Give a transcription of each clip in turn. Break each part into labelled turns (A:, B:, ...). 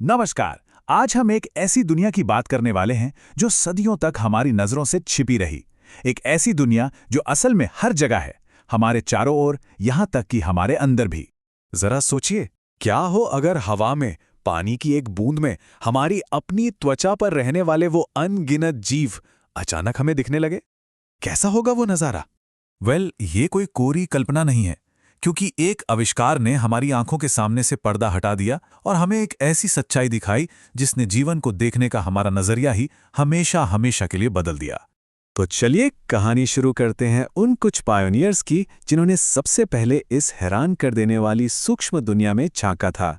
A: नमस्कार। आज हम एक ऐसी दुनिया की बात करने वाले हैं जो सदियों तक हमारी नजरों से छिपी रही। एक ऐसी दुनिया जो असल में हर जगह है, हमारे चारों ओर, यहाँ तक कि हमारे अंदर भी।
B: जरा सोचिए, क्या हो अगर हवा में, पानी की एक बूंद में, हमारी अपनी त्वचा पर रहने वाले वो अनगिनत जीव अचानक हमें दिखने लगे। कैसा होगा वो नजारा?
A: ये कोई कोरी कल्पना नहीं है, क्योंकि एक आविष्कार ने हमारी आंखों के सामने से पर्दा हटा दिया और हमें एक ऐसी सच्चाई दिखाई जिसने जीवन को देखने का हमारा नजरिया ही हमेशा हमेशा के लिए बदल दिया।
B: तो चलिए कहानी शुरू करते हैं उन कुछ पायोनियर्स की जिन्होंने सबसे पहले इस हैरान कर देने वाली सूक्ष्म दुनिया में झांका था।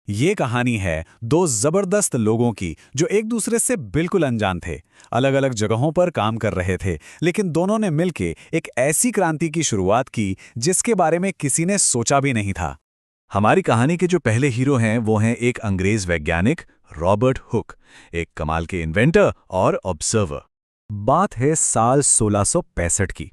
A: ये कहानी है दो जबरदस्त लोगों की जो एक दूसरे से बिल्कुल अनजान थे, अलग अलग जगहों पर काम कर रहे थे, लेकिन दोनों ने मिलकर एक ऐसी क्रांति की शुरुआत की जिसके बारे में किसी ने सोचा भी नहीं था। हमारी कहानी के जो पहले हीरो हैं वो हैं एक अंग्रेज वैज्ञानिक रॉबर्ट हुक, एक कमाल के इन्वेंटर और ऑब्जर्वर। बात है साल 1665 की।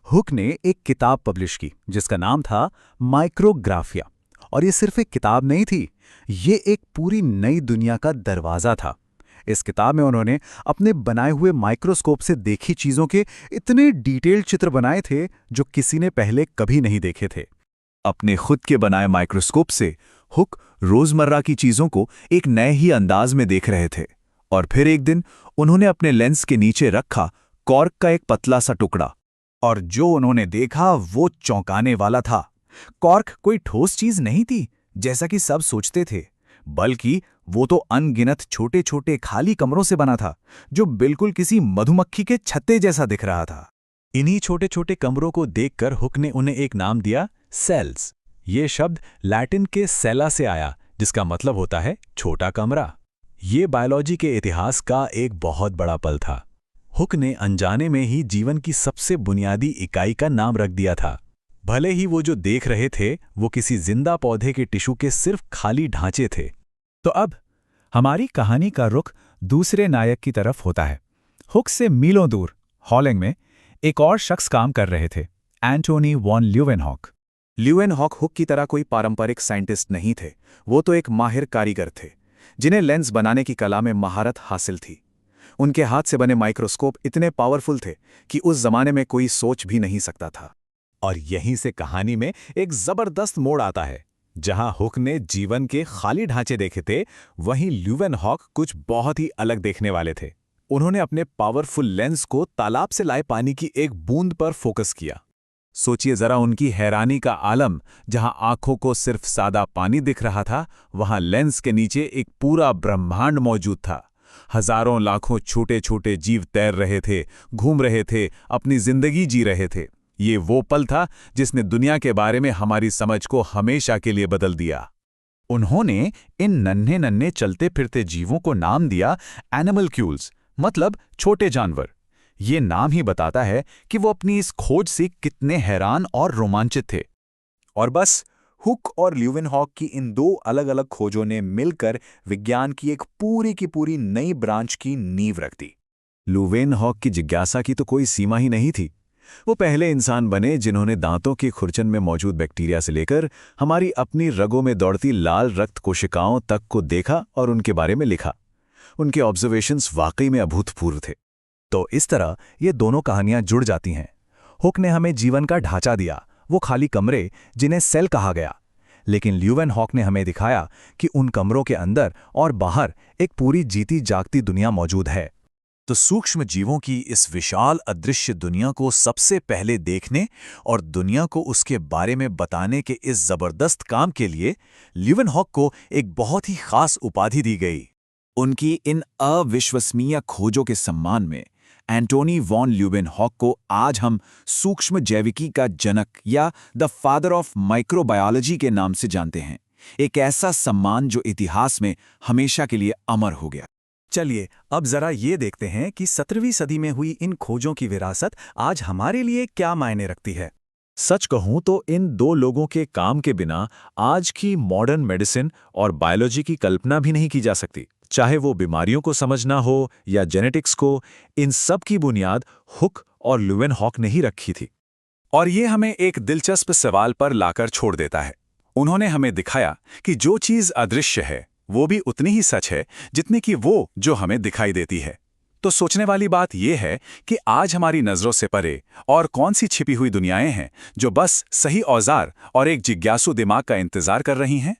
A: हुक ने एक किताब पब्लिश की जिसका नाम था माइक्रोग्राफिया। और ये सिर्फ एक किताब नहीं थी, ये एक पूरी नई दुनिया का दरवाज़ा था। इस किताब में उन्होंने अपने बनाए हुए माइक्रोस्कोप से देखी चीज़ों के इतने डिटेल्ड चित्र बनाए थे जो किसी ने पहले कभी नहीं देखे थे। अपने खुद के बनाए माइक्रोस्कोप से हुक रोज़मर्रा की चीज़ों को एक नए ही अंदाज में देख रहे थे। और फिर एक दिन उन्होंने अपने लेंस के नीचे रखा कॉर्क का एक पतला सा टुकड़ा, और जो उन्होंने देखा वो चौंकाने वाला था। कॉर्क कोई ठोस चीज नहीं थी जैसा कि सब सोचते थे, बल्कि वो तो अनगिनत छोटे छोटे खाली कमरों से बना था जो बिल्कुल किसी मधुमक्खी के छत्ते जैसा दिख रहा था। इन्हीं छोटे छोटे कमरों को देखकर हुक ने उन्हें एक नाम दिया, सेल्स। ये शब्द लैटिन के सेला से आया, जिसका मतलब होता है छोटा कमरा। ये बायोलॉजी के इतिहास का एक बहुत बड़ा पल था। हुक ने अनजाने में ही जीवन की सबसे बुनियादी इकाई का नाम रख दिया था। भले ही वो जो देख रहे थे वो किसी जिंदा पौधे के टिश्यू के सिर्फ खाली ढांचे थे। तो अब हमारी कहानी का रुख दूसरे नायक की तरफ होता है। हुक से मीलों दूर हॉलैंड में एक और शख्स काम कर रहे थे, Antony von Leeuwenhoek. Leeuwenhoek hook की तरह कोई पारंपरिक साइंटिस्ट नहीं थे, वो तो एक माहिर कारीगर थे जिन्हें लेंस बनाने की कला में महारत हासिल थी। उनके हाथ से बने माइक्रोस्कोप इतने पावरफुल थे कि उस जमाने में कोई सोच भी नहीं सकता था। और यहीं से कहानी में एक जबरदस्त मोड़ आता है। जहां हुक ने जीवन के खाली ढांचे देखे थे, वहीं ल्यूवेनहॉक कुछ बहुत ही अलग देखने वाले थे। उन्होंने अपने पावरफुल लेंस को तालाब से लाए पानी की एक बूंद पर फोकस किया। सोचिए जरा उनकी हैरानी का आलम। जहां आंखों को सिर्फ सादा पानी दिख रहा था, वहां लेंस के नीचे एक पूरा ब्रह्मांड मौजूद था। हजारों लाखों छोटे छोटे जीव तैर रहे थे, घूम रहे थे, अपनी जिंदगी जी रहे थे। ये वो पल था जिसने दुनिया के बारे में हमारी समझ को हमेशा के लिए बदल दिया। उन्होंने इन नन्हे नन्हे चलते फिरते जीवों को नाम दिया एनिमल्क्यूल्स, मतलब छोटे जानवर। ये नाम ही बताता है कि वो अपनी इस खोज से कितने हैरान और रोमांचित थे। और बस हुक और ल्यूवेनहॉक की इन दो अलग अलग खोजों ने मिलकर विज्ञान की एक पूरी की पूरी नई ब्रांच की नींव रख दी। ल्यूवेनहॉक की जिज्ञासा की तो कोई सीमा ही नहीं थी। वो पहले इंसान बने जिन्होंने दांतों की खुरचन में मौजूद बैक्टीरिया से लेकर हमारी अपनी रगों में दौड़ती लाल रक्त कोशिकाओं तक को देखा और उनके बारे में लिखा। उनके ऑब्जर्वेशंस वाकई में अभूतपूर्व थे। तो इस तरह ये दोनों कहानियां जुड़ जाती हैं। हुक ने हमें जीवन का ढांचा दिया, वो खाली कमरे जिन्हें सेल कहा गया। लेकिन ल्यूवेनहॉक ने हमें दिखाया कि उन कमरों के अंदर और बाहर एक पूरी जीती जागती दुनिया मौजूद है। तो सूक्ष्म जीवों की इस विशाल अदृश्य दुनिया को सबसे पहले देखने और दुनिया को उसके बारे में बताने के इस जबरदस्त काम के लिए ल्यूवेनहॉक को एक बहुत ही खास उपाधि दी गई। उनकी इन अविश्वसनीय खोजों के सम्मान में एंटोनी वॉन ल्यूवेनहॉक को आज हम सूक्ष्म जैविकी का जनक या द फादर ऑफ माइक्रोबायोलॉजी के नाम से जानते हैं। एक ऐसा सम्मान जो इतिहास में हमेशा के लिए अमर हो गया। चलिए अब जरा ये देखते हैं कि 17वीं सदी में हुई इन खोजों की विरासत आज हमारे लिए क्या मायने रखती है। सच कहूं तो इन दो लोगों के काम के बिना आज की मॉडर्न मेडिसिन और बायोलॉजी की कल्पना भी नहीं की जा सकती। चाहे वो बीमारियों को समझना हो या जेनेटिक्स को, इन सब की बुनियाद हुक और ल्यूवेनहॉक ने ही रखी थी। और ये हमें एक दिलचस्प सवाल पर लाकर छोड़ देता है। उन्होंने हमें दिखाया कि जो चीज़ अदृश्य है
B: वो भी उतनी ही सच है जितनी कि वो जो हमें दिखाई देती है। तो सोचने वाली बात यह है कि आज हमारी नजरों से परे और कौन सी छिपी हुई दुनियाएं हैं जो बस सही औजार और एक जिज्ञासु दिमाग का इंतजार कर रही हैं।